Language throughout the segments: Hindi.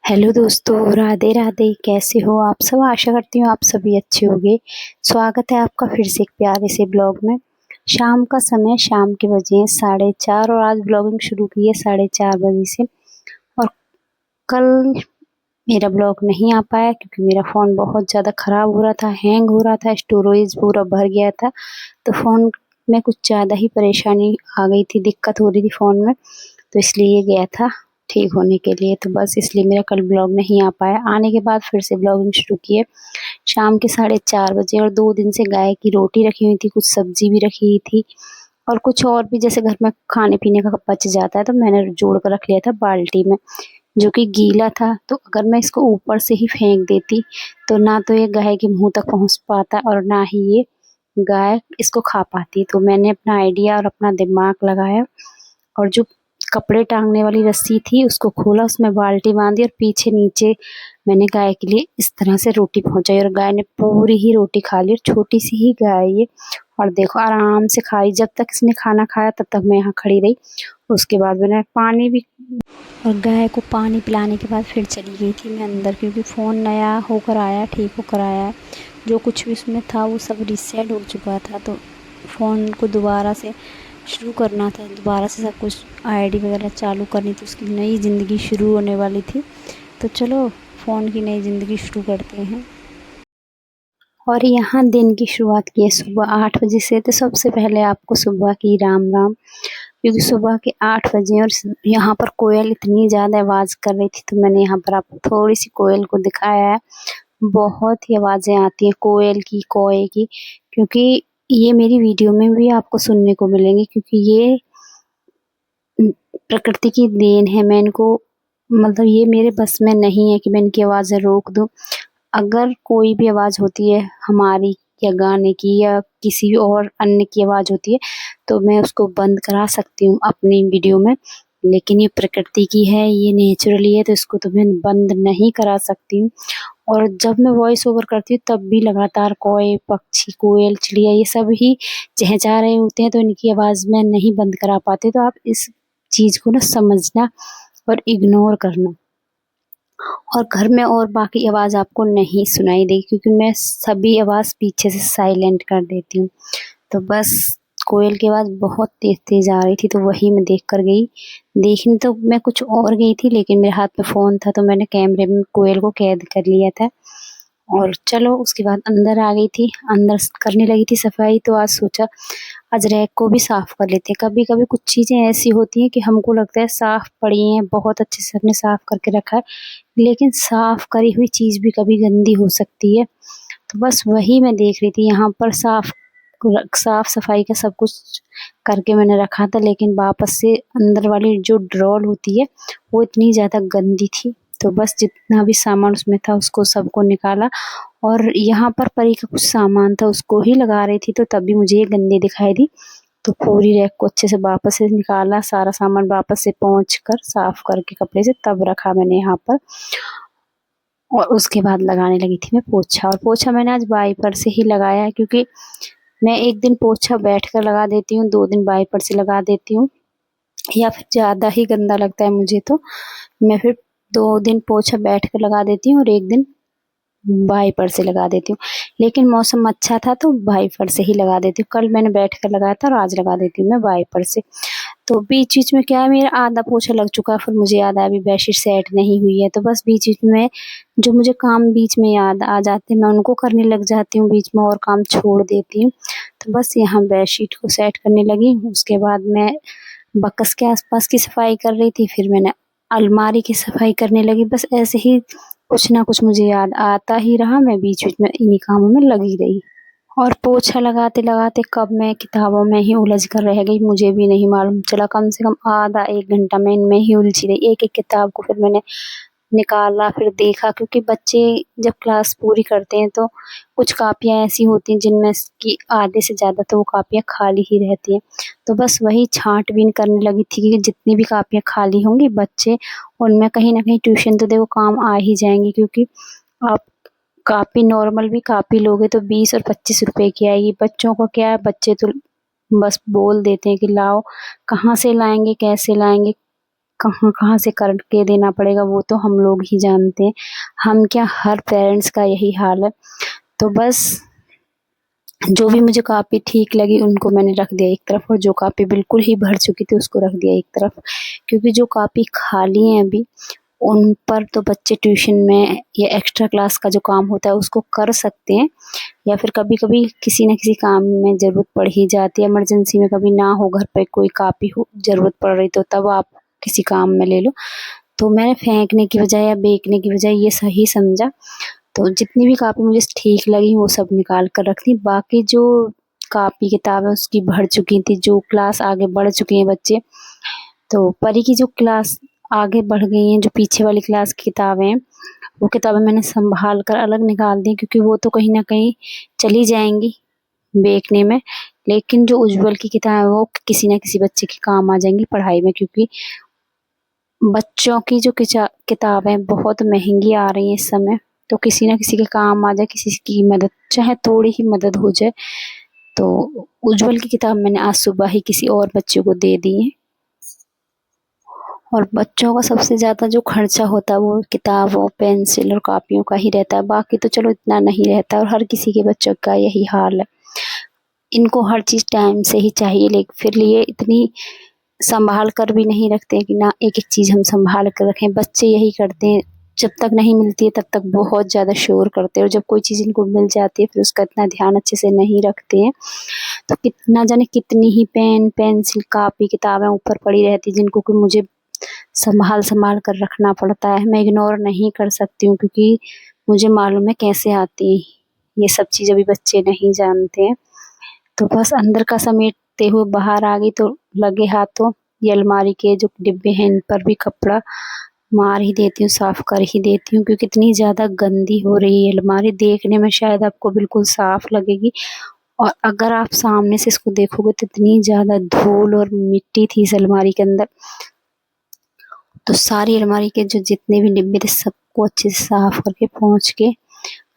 हेलो दोस्तों, राधे राधे। कैसे हो आप सब? आशा करती हूँ आप सभी अच्छे होंगे। स्वागत है आपका फिर से एक प्यारे से ब्लॉग में। शाम का समय, शाम के बजे हैं 4:30 और आज ब्लॉगिंग शुरू की है 4:30 बजे से। और कल मेरा ब्लॉग नहीं आ पाया क्योंकि मेरा फ़ोन बहुत ज़्यादा ख़राब हो रहा था, हैंग हो रहा था, स्टोरेज पूरा भर गया था। तो फ़ोन में कुछ ज़्यादा ही परेशानी आ गई थी, दिक्कत हो रही थी फ़ोन में, तो इसलिए गया था ठीक होने के लिए। तो बस इसलिए मेरा कल ब्लॉग नहीं आ पाया। आने के बाद फिर से ब्लॉगिंग शुरू की है शाम के 4:30 बजे। और 2 दिन से गाय की रोटी रखी हुई थी, कुछ सब्जी भी रखी हुई थी और कुछ और भी जैसे घर में खाने पीने का बच जाता है तो मैंने जोड़ कर रख लिया था बाल्टी में, जो कि गीला था। तो अगर मैं इसको ऊपर से ही फेंक देती तो ना तो ये गाय के मुंह तक पहुंच पाता और ना ही ये गाय इसको खा पाती। तो मैंने अपना आइडिया और अपना दिमाग लगाया और जो कपड़े टांगने वाली रस्सी थी उसको खोला, उसमें बाल्टी बांधी और पीछे नीचे मैंने गाय के लिए इस तरह से रोटी पहुंचाई और गाय ने पूरी ही रोटी खा ली। और छोटी सी ही गाय है ये, और देखो आराम से खाई। जब तक इसने खाना खाया तब तक मैं यहाँ खड़ी रही। उसके बाद मैंने पानी भी, और गाय को पानी पिलाने के बाद फिर चली गई थी मैं अंदर, क्योंकि फ़ोन नया होकर आया, ठीक होकर आया। जो कुछ भी उसमें था वो सब रीसेट हो चुका था, तो फ़ोन को दोबारा से शुरू करना था, दोबारा से सब कुछ आईडी वगैरह चालू करनी थी, उसकी नई ज़िंदगी शुरू होने वाली थी। तो चलो फ़ोन की नई ज़िंदगी शुरू करते हैं। और यहाँ दिन की शुरुआत की है सुबह 8 बजे से। तो सबसे पहले आपको सुबह की राम राम, क्योंकि सुबह के 8 बजे और यहाँ पर कोयल इतनी ज़्यादा आवाज़ कर रही थी, तो मैंने यहाँ पर आपको थोड़ी सी कोयल को दिखाया है। बहुत ही आवाज़ें आती हैं कोयल की, कौए की, क्योंकि ये मेरी वीडियो में भी आपको सुनने को मिलेंगी, क्योंकि ये प्रकृति की देन है। मैं इनको, मतलब ये मेरे बस में नहीं है कि मैं इनकी आवाज़ें रोक दूँ। अगर कोई भी आवाज़ होती है हमारी या गाने की या किसी और अन्य की आवाज़ होती है तो मैं उसको बंद करा सकती हूँ अपनी वीडियो में, लेकिन ये प्रकृति की है, ये नेचुरली है, तो इसको तो मैं बंद नहीं करा सकती हूँ। और जब मैं वॉइस ओवर करती हूँ तब भी लगातार कौए, पक्षी, कोयल, चिड़िया ये सब ही चहचहा रहे होते हैं, तो इनकी आवाज़ मैं नहीं बंद करा पाती। तो आप इस चीज़ को ना समझना और इग्नोर करना। और घर में और बाकी आवाज़ आपको नहीं सुनाई देगी, क्योंकि मैं सभी आवाज़ पीछे से साइलेंट कर देती हूँ। तो बस कोयल की आवाज़ बहुत तेज़-तेज़ आ रही थी, तो वही मैं देख कर गई। देखने तो मैं कुछ और गई थी, लेकिन मेरे हाथ में फ़ोन था तो मैंने कैमरे में कोयल को कैद कर लिया था। और चलो उसके बाद अंदर आ गई थी, अंदर करने लगी थी सफाई। तो आज सोचा आज रैक को भी साफ़ कर लेते हैं। कभी-कभी कुछ चीज़ें ऐसी होती हैं कि हमको लगता है साफ़ पड़ी हैं, बहुत अच्छे से हमने साफ़ करके रखा है, लेकिन साफ़ करी हुई चीज़ भी कभी गंदी हो सकती है। तो बस वही मैं देख रही थी, यहाँ पर साफ़-सफ़ाई का सब कुछ करके मैंने रखा था, लेकिन वापस से अंदर वाली जो ड्रॉर होती है वो इतनी ज़्यादा गंदी थी। तो बस जितना भी सामान उसमें था उसको सबको निकाला, और यहाँ पर परी का कुछ सामान था उसको ही लगा रही थी, तो तब भी मुझे ये गंदी दिखाई दी। तो पूरी रैक को अच्छे से वापस से निकाला, सारा सामान वापस से पोंछ कर साफ़ करके कपड़े से तब रखा मैंने यहाँ पर। और उसके बाद लगाने लगी थी मैं पोछा, और पोछा मैंने आज वाइपर से ही लगाया है, क्योंकि मैं 1 दिन पोछा बैठकर लगा देती हूँ, 2 दिन वाइपर से लगा देती हूँ, या फिर ज़्यादा ही गंदा लगता है मुझे तो मैं फिर 2 दिन पोछा बैठकर लगा देती हूँ और 1 दिन वाइपर से लगा देती हूँ। लेकिन मौसम अच्छा था तो वाइपर से ही लगा देती हूँ। कल मैंने बैठकर लगाया था और आज लगा देती हूँ मैं वाइपर से। तो बीच-बीच में क्या है, मेरा आधा पोछा लग चुका है, फिर मुझे याद आया अभी बेडशीट सेट नहीं हुई है, तो बस बीच-बीच में जो मुझे काम बीच में याद आ जाते हैं मैं उनको करने लग जाती हूँ, बीच में और काम छोड़ देती हूँ। तो बस यहाँ बेडशीट को सेट करने लगी, उसके बाद मैं बक्स के आस-पास की सफाई कर रही थी, फिर मैंने अलमारी की सफाई करने लगी। बस ऐसे ही कुछ ना कुछ मुझे याद आता ही रहा, मैं बीच-बीच में इन्हीं कामों में लगी रही। और पोछा लगाते-लगाते कब मैं किताबों में ही उलझ कर रह गई मुझे भी नहीं मालूम चला। कम से कम आधा 1 घंटा मैं इनमें ही उलझी रही। एक-एक किताब को फिर मैंने निकाला, फिर देखा, क्योंकि बच्चे जब क्लास पूरी करते हैं तो कुछ कापियाँ ऐसी होती हैं जिनमें कि आधे से ज़्यादा तो वो कापियाँ खाली ही रहती हैं। तो बस वही छाँट-बीन करने लगी थी कि जितनी भी कापियाँ खाली होंगी बच्चे उनमें कहीं न कहीं ट्यूशन तो देखो काम आ ही जाएँगी, क्योंकि आप कापी नॉर्मल भी कापी लोगे तो 20 और 25 रुपए की आएगी। बच्चों को क्या है, बच्चे तो बस बोल देते हैं कि लाओ, कहाँ से लाएँगे, कैसे लाएँगे, कहाँ-कहाँ से करके देना पड़ेगा वो तो हम लोग ही जानते हैं। हम क्या, हर पेरेंट्स का यही हाल है। तो बस जो भी मुझे कॉपी ठीक लगी उनको मैंने रख दिया एक तरफ, और जो कॉपी बिल्कुल ही भर चुकी थी उसको रख दिया एक तरफ। क्योंकि जो कॉपी खाली हैं अभी, उन पर तो बच्चे ट्यूशन में या एक्स्ट्रा क्लास का जो काम होता है उसको कर सकते हैं, या फिर कभी-कभी किसी न किसी काम में ज़रूरत पड़ ही जाती है, इमरजेंसी में कभी ना हो घर पे कोई कॉपी हो, ज़रूरत पड़ रही तो तब आप किसी काम में ले लो। तो मैंने फेंकने की बजाय या बेचने की बजाय ये सही समझा, तो जितनी भी कॉपी मुझे ठीक लगी वो सब निकाल कर रख दी। बाकी जो कॉपी किताब है उसकी भर चुकी थी, जो क्लास आगे बढ़ चुके हैं बच्चे, तो परी की जो क्लास आगे बढ़ गई हैं, जो पीछे वाली क्लास की किताबें हैं, वो किताबें मैंने सँभाल कर अलग निकाल दी, क्योंकि वो तो कहीं न कहीं चली जाएँगी बेचने में। लेकिन जो उज्ज्वल की किताब है वो किसी न किसी बच्चे के काम आ जाएँगी पढ़ाई में, क्योंकि बच्चों की जो किताबें बहुत महँगी आ रही हैं इस समय, तो किसी न किसी के काम आ जाए, किसी की मदद, चाहे थोड़ी ही मदद हो जाए। तो उज्ज्वल की किताब मैंने आज सुबह ही किसी और बच्चे को दे दी है। और बच्चों का सबसे ज़्यादा जो खर्चा होता है वो किताबों, पेंसिल और कॉपियों का ही रहता है। बाकी तो चलो इतना नहीं रहता, और हर किसी के बच्चों का यही हाल है। इनको हर चीज़ टाइम से ही चाहिए, लेकिन फिर ये इतनी सँभाल कर भी नहीं रखते हैं कि ना एक-एक चीज़ हम सँभाल कर रखें। बच्चे यही करते हैं, जब तक नहीं मिलती है तब तक बहुत ज़्यादा शोर करते हैं, और जब कोई चीज़ इनको मिल जाती है फिर उसका इतना ध्यान अच्छे से नहीं रखते हैं। तो ना जाने कितनी ही पेन, पेंसिल, कॉपी, किताबें ऊपर पड़ी रहती हैं, जिनको कि मुझे सँभाल-सँभाल कर रखना पड़ता है। मैं इग्नोर नहीं कर सकती हूँ, क्योंकि मुझे मालूम है कैसे आती हैं। ये सब चीज़ अभी बच्चे नहीं जानते हैं। तो बस अंदर का समेटते हुए बाहर आ गई, तो लगे हाथों ये अलमारी के जो डिब्बे हैं इन पर भी कपड़ा मार ही देती हूँ, साफ़ कर ही देती हूँ, क्योंकि इतनी ज़्यादा गंदी हो रही है अलमारी। देखने में शायद आपको बिल्कुल साफ़ लगेगी, और अगर आप सामने से इसको देखोगे तो इतनी ज़्यादा धूल और मिट्टी थी इस अलमारी के अंदर। तो सारी अलमारी के जो जितने भी डिब्बे थे सबको अच्छे से साफ़ करके पोंछ के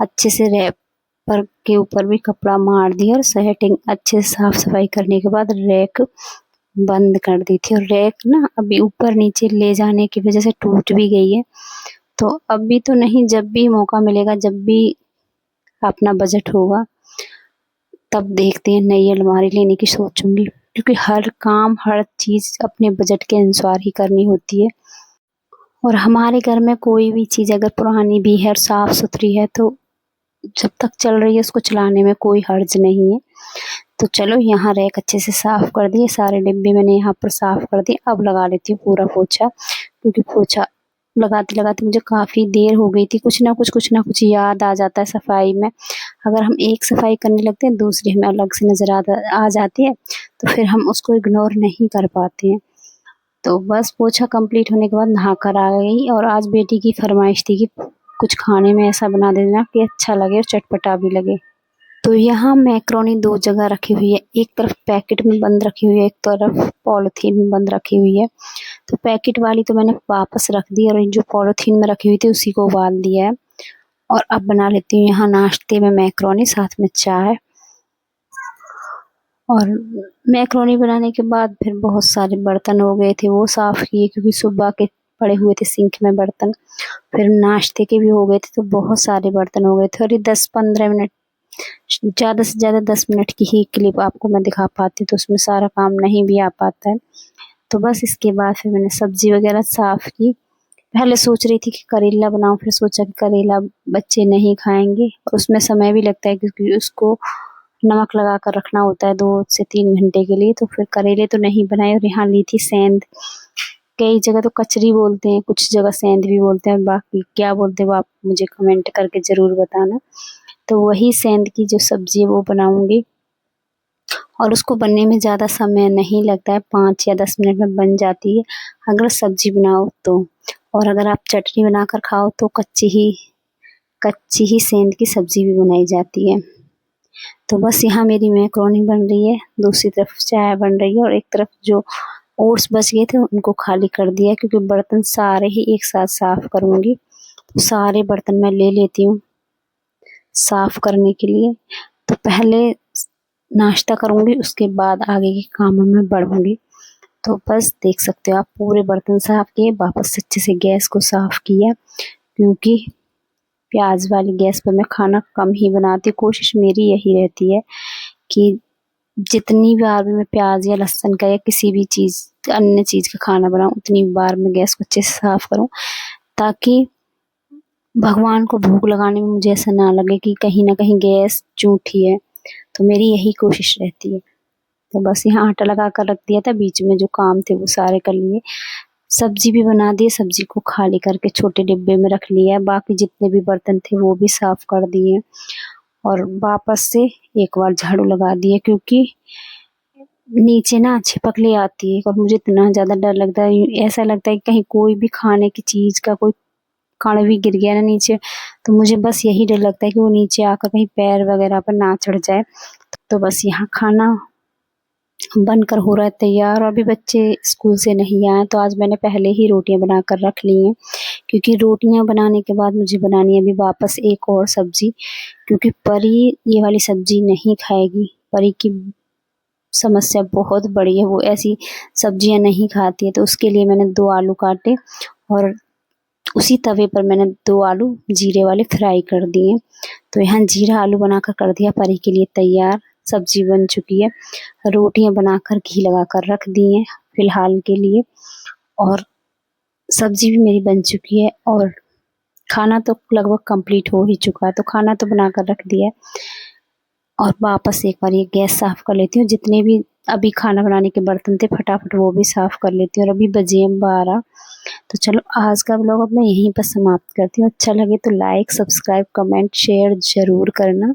अच्छे से रैपर के ऊपर भी कपड़ा मार दिया, और सेटिंग अच्छे से साफ़-सफ़ाई करने के बाद रैक बंद कर दी थी। और रैक ना अभी ऊपर-नीचे ले जाने की वज़ह से टूट भी गई है। तो अभी तो नहीं, जब भी मौका मिलेगा, जब भी अपना बजट होगा, तब देखते हैं, नई अलमारी लेने की सोचूँगी। क्योंकि हर काम, हर चीज़ अपने बजट के अनुसार ही करनी होती है। और हमारे घर में कोई भी चीज़ अगर पुरानी भी है और साफ़-सुथरी है, तो जब तक चल रही है उसको चलाने में कोई हर्ज नहीं है। तो चलो, यहाँ रैक अच्छे से साफ़ कर दिए, सारे डिब्बे मैंने यहाँ पर साफ़ कर दिए। अब लगा लेती हूँ पूरा पोछा, क्योंकि पोछा लगाते-लगाते मुझे काफ़ी देर हो गई थी। कुछ ना कुछ याद आ जाता है सफाई में। अगर हम एक सफाई करने लगते हैं, दूसरी हमें अलग से नज़र आ जाती है, तो फिर हम उसको इग्नोर नहीं कर पाते हैं। तो बस पोछा कंप्लीट होने के बाद नहा कर आ गई, और आज बेटी की फ़रमाइश थी कि कुछ खाने में ऐसा बना देना कि अच्छा लगे और चटपटा भी लगे। तो यहाँ मैक्रोनी 2 जगह रखी हुई है, एक तरफ पैकेट में बंद रखी हुई है, एक तरफ पॉलीथीन में बंद रखी हुई है। तो पैकेट वाली तो मैंने वापस रख दी, और जो पॉलीथीन में रखी हुई थी उसी को उबाल दिया है। और अब बना लेती हूँ यहाँ नाश्ते में मैक्रोनी, साथ में चाय। और मैक्रोनी बनाने के बाद फिर बहुत सारे बर्तन हो गए थे, वो साफ़ किए, क्योंकि सुबह के पड़े हुए थे सिंक में बर्तन। फिर नाश्ते के भी हो गए थे, तो बहुत सारे बर्तन हो गए थे। और ये 10-15 मिनट, ज़्यादा से ज़्यादा 10 मिनट की ही क्लिप आपको मैं दिखा पाती हूँ, तो उसमें सारा काम नहीं भी आ पाता है। तो बस इसके बाद फिर मैंने सब्ज़ी वग़ैरह साफ़ की। पहले सोच रही थी कि करेला बनाऊँ, फिर सोचा कि करेला बच्चे नहीं खाएँगे, और उसमें समय भी लगता है, क्योंकि उसको नमक लगा कर रखना होता है 2 से 3 घंटे के लिए। तो फिर करेले तो नहीं बनाए, और यहाँ ली थी सेंध। कई जगह तो कचरी बोलते हैं, कुछ जगह सेंध भी बोलते हैं, बाकी क्या बोलते हैं वो आप मुझे कमेंट करके ज़रूर बताना। तो वही सेंध की जो सब्ज़ी है वो बनाऊँगी, और उसको बनने में ज़्यादा समय नहीं लगता है, 5 या 10 मिनट में बन जाती है, अगर सब्ज़ी बनाओ तो। और अगर आप चटनी बनाकर खाओ तो कच्ची ही सेंध की सब्ज़ी भी बनाई जाती है। तो बस यहाँ मेरी मैक्रोनी बन रही है, दूसरी तरफ चाय बन रही है, और एक तरफ जो ओट्स बच गए थे उनको खाली कर दिया, क्योंकि बर्तन सारे ही एक साथ साफ़ करूँगी। तो सारे बर्तन मैं ले लेती हूँ साफ़ करने के लिए। तो पहले नाश्ता करूँगी, उसके बाद आगे के कामों में बढ़ूँगी। तो बस देख सकते हो आप, पूरे बर्तन साफ़ किए, वापस से अच्छे से गैस को साफ़ किया, क्योंकि प्याज वाली गैस पर मैं खाना कम ही बनाती हूँ। कोशिश मेरी यही रहती है कि जितनी बार भी मैं प्याज या लहसुन का या किसी भी चीज़ अन्य चीज़ का खाना बनाऊँ, उतनी बार मैं गैस को अच्छे से साफ़ करूँ, ताकि भगवान को भोग लगाने में मुझे ऐसा ना लगे कि कहीं न कहीं गैस झूठी है। तो मेरी यही कोशिश रहती है। तो बस यहाँ आटा लगा कर रख दिया था, बीच में जो काम थे वो सारे कर लिए। सब्ज़ी भी बना दी, सब्ज़ी को खाली करके छोटे डिब्बे में रख लिया। बाकी जितने भी बर्तन थे वो भी साफ़ कर दिए और वापस से एक बार झाड़ू लगा दिया, क्योंकि नीचे ना छिपकली आती है और मुझे इतना ज़्यादा डर लगता है, ऐसा लगता है कि कहीं कोई भी खाने की चीज़ का कोई कण भी गिर गया ना नीचे, तो मुझे बस यही डर लगता है कि वो नीचे आकर कहीं पैर वगैरह पर ना चढ़ जाए। तो बस यहाँ खाना बनकर हो रहा है तैयार, और अभी बच्चे स्कूल से नहीं आए, तो आज मैंने पहले ही रोटियां बनाकर रख ली हैं, क्योंकि रोटियां बनाने के बाद मुझे बनानी है अभी वापस एक और सब्ज़ी, क्योंकि परी ये वाली सब्ज़ी नहीं खाएगी। परी की समस्या बहुत बड़ी है, वो ऐसी सब्जियां नहीं खाती है। तो उसके लिए मैंने 2 आलू काटे और उसी तवे पर मैंने 2 आलू जीरे वाले फ्राई कर दिए। तो यहाँ जीरा आलू बनाकर कर दिया परी के लिए तैयार। सब्जी बन चुकी है, रोटियां बनाकर घी लगाकर रख दी हैं फिलहाल के लिए, और सब्जी भी मेरी बन चुकी है और खाना तो लगभग कंप्लीट हो ही चुका है। तो खाना तो बनाकर रख दिया है और वापस एक बार ये गैस साफ़ कर लेती हूँ। जितने भी अभी खाना बनाने के बर्तन थे फटाफट वो भी साफ़ कर लेती हूँ, और अभी बजे हैं 12। तो चलो आज का व्लॉग अब मैं यहीं पर समाप्त करती हूँ। अच्छा लगे तो लाइक, सब्सक्राइब, कमेंट, शेयर ज़रूर करना।